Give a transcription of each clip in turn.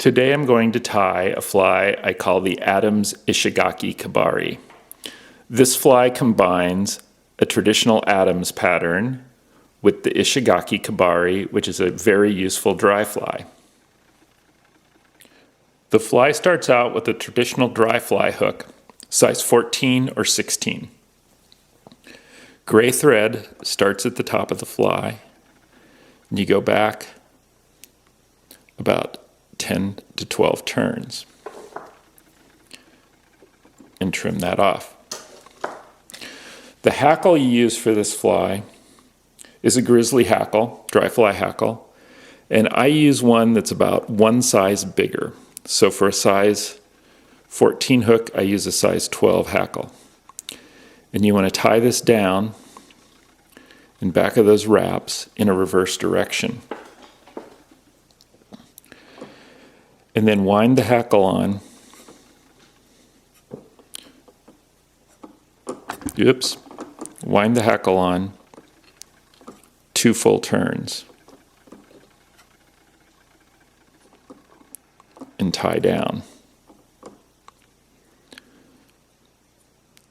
Today I'm going to tie a fly I call the Adams Ishigaki Kebari. This fly combines a traditional Adams pattern with the Ishigaki Kebari, which is a very useful dry fly. The fly starts out with a traditional dry fly hook, size 14 or 16. Gray thread starts at the top of the fly, and you go back about 10 to 12 turns and trim that off. The hackle you use for this fly is a grizzly hackle, dry fly hackle, and I use one that's about one size bigger. So for a size 14 hook, I use a size 12 hackle. And you want to tie this down in back of those wraps in a reverse direction. And then wind the hackle on. Wind the hackle on 2 full turns. And tie down.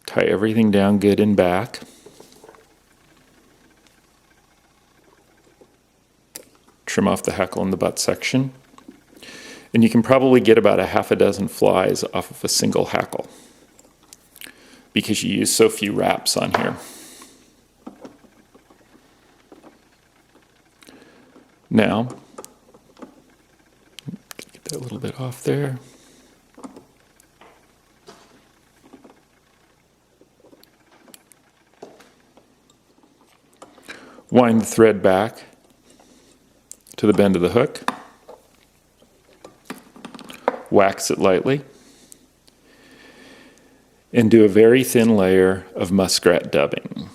Tie everything down good and back. Trim off the hackle in the butt section. And you can probably get about a half a dozen flies off of a single hackle because you use so few wraps on here. Now, get that little bit off there. Wind the thread back to the bend of the hook. Wax it lightly, and do a very thin layer of muskrat dubbing.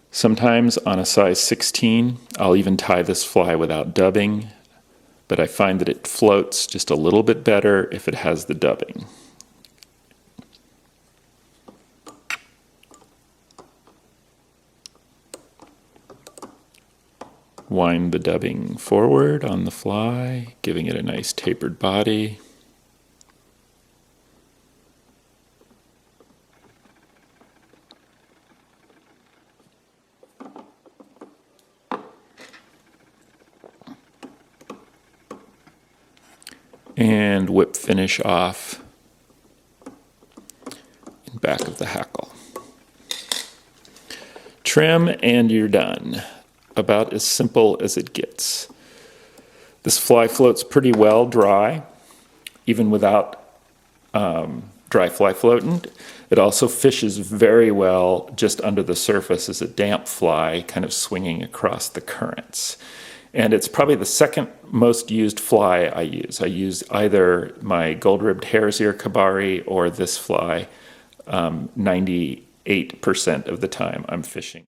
Sometimes on a size 16, I'll even tie this fly without dubbing, but I find that it floats just a little bit better if it has the dubbing. Wind the dubbing forward on the fly, giving it a nice tapered body. And whip finish off in back of the hackle. Trim and you're done. About as simple as it gets. This fly floats pretty well dry, even without dry fly floatant. It also fishes very well just under the surface as a damp fly, kind of swinging across the currents. And it's probably the second most used fly I use. I use either my gold-ribbed hare's ear Kebari or this fly 98% of the time I'm fishing.